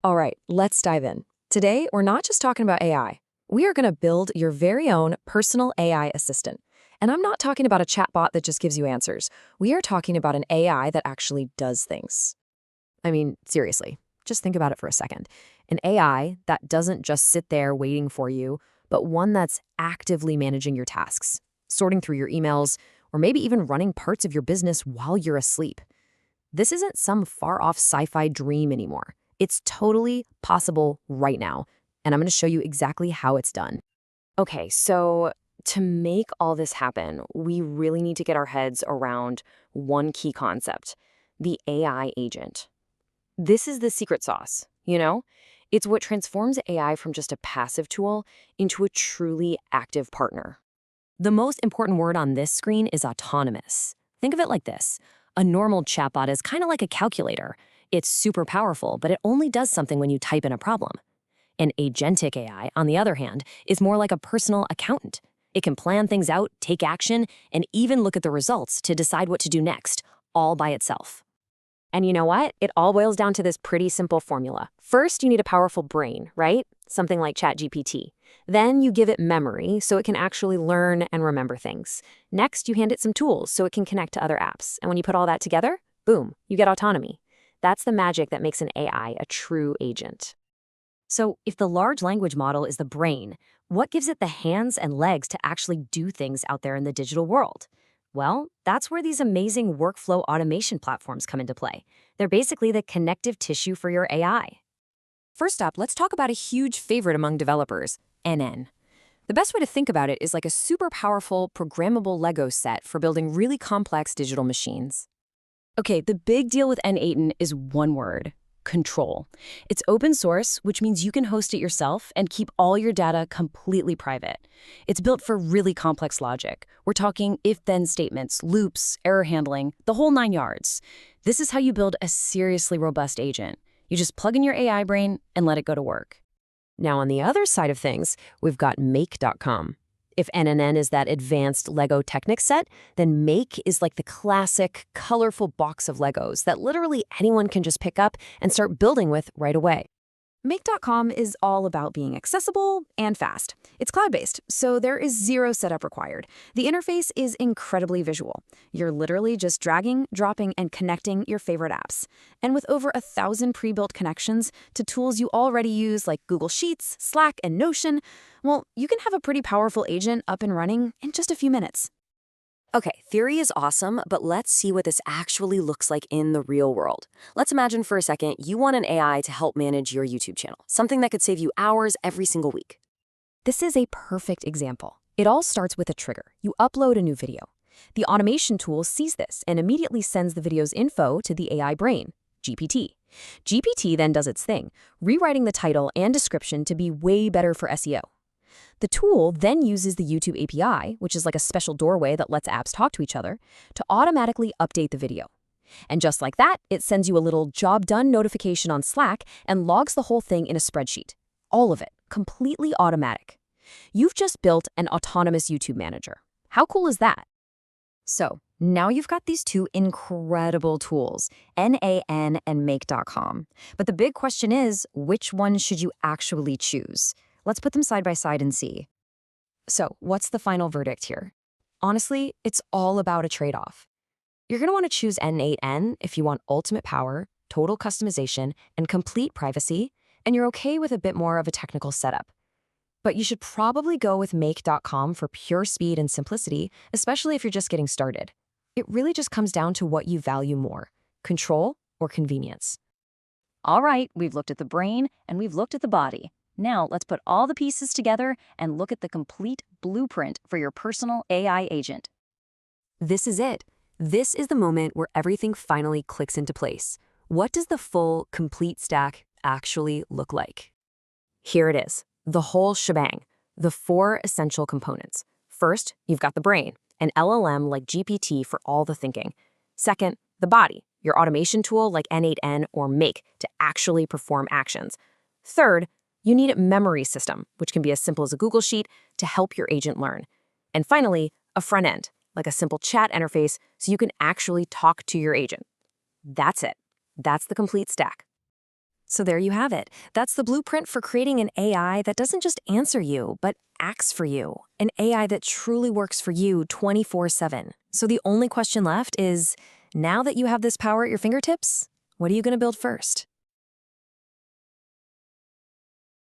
All right, let's dive in. Today, we're not just talking about AI. We are going to build your very own personal AI assistant. And I'm not talking about a chatbot that just gives you answers. We are talking about an AI that actually does things. I mean, seriously, just think about it for a second. An AI that doesn't just sit there waiting for you, but one that's actively managing your tasks, sorting through your emails, or maybe even running parts of your business while you're asleep. This isn't some far-off sci-fi dream anymore. It's totally possible right now, and I'm going to show you exactly how it's done. Okay, so to make all this happen, we really need to get our heads around one key concept, the AI agent. This is the secret sauce, you know? It's what transforms AI from just a passive tool into a truly active partner. The most important word on this screen is autonomous. Think of it like this. A normal chatbot is kind of like a calculator. It's super powerful, but it only does something when you type in a problem. An agentic AI, on the other hand, is more like a personal accountant. It can plan things out, take action, and even look at the results to decide what to do next, all by itself. And you know what? It all boils down to this pretty simple formula. First, you need a powerful brain, right? Something like ChatGPT. Then you give it memory so it can actually learn and remember things. Next, you hand it some tools so it can connect to other apps. And when you put all that together, boom, you get autonomy. That's the magic that makes an AI a true agent. So if the large language model is the brain, what gives it the hands and legs to actually do things out there in the digital world? Well, that's where these amazing workflow automation platforms come into play. They're basically the connective tissue for your AI. First up, let's talk about a huge favorite among developers, n8n. The best way to think about it is like a super powerful, programmable Lego set for building really complex digital machines. Okay, the big deal with n8n is one word: control. It's open source, which means you can host it yourself and keep all your data completely private. It's built for really complex logic. We're talking if-then statements, loops, error handling, the whole 9 yards. This is how you build a seriously robust agent. You just plug in your AI brain and let it go to work. Now, on the other side of things, we've got make.com. If n8n is that advanced Lego Technic set, then Make is like the classic, colorful box of Legos that literally anyone can just pick up and start building with right away. Make.com is all about being accessible and fast. It's cloud-based, so there is zero setup required. The interface is incredibly visual. You're literally just dragging, dropping, and connecting your favorite apps. And with over 1,000 pre-built connections to tools you already use like Google Sheets, Slack, and Notion, well, you can have a pretty powerful agent up and running in just a few minutes. Okay, theory is awesome, but let's see what this actually looks like in the real world. Let's imagine for a second you want an AI to help manage your YouTube channel, something that could save you hours every single week. This is a perfect example. It all starts with a trigger. You upload a new video. The automation tool sees this and immediately sends the video's info to the AI brain, GPT. GPT then does its thing, rewriting the title and description to be way better for SEO. The tool then uses the YouTube API, which is like a special doorway that lets apps talk to each other, to automatically update the video. And just like that, it sends you a little job done notification on Slack and logs the whole thing in a spreadsheet. All of it, completely automatic. You've just built an autonomous YouTube manager. How cool is that? So now you've got these two incredible tools, n8n and make.com. But the big question is, which one should you actually choose? Let's put them side by side and see. So, what's the final verdict here? Honestly, it's all about a trade-off. You're going to want to choose n8n if you want ultimate power, total customization, and complete privacy, and you're okay with a bit more of a technical setup. But you should probably go with make.com for pure speed and simplicity, especially if you're just getting started. It really just comes down to what you value more: control or convenience. All right, we've looked at the brain and we've looked at the body. Now let's put all the pieces together and look at the complete blueprint for your personal AI agent. This is it. This is the moment where everything finally clicks into place. What does the full, complete stack actually look like? Here it is, the whole shebang, the 4 essential components. First, you've got the brain, an LLM like GPT for all the thinking. Second, the body, your automation tool like n8n or Make to actually perform actions. Third, you need a memory system, which can be as simple as a Google Sheet, to help your agent learn. And finally, a front end, like a simple chat interface so you can actually talk to your agent. That's it. That's the complete stack. So there you have it. That's the blueprint for creating an AI that doesn't just answer you, but acts for you. An AI that truly works for you 24/7. So the only question left is, now that you have this power at your fingertips, what are you going to build first?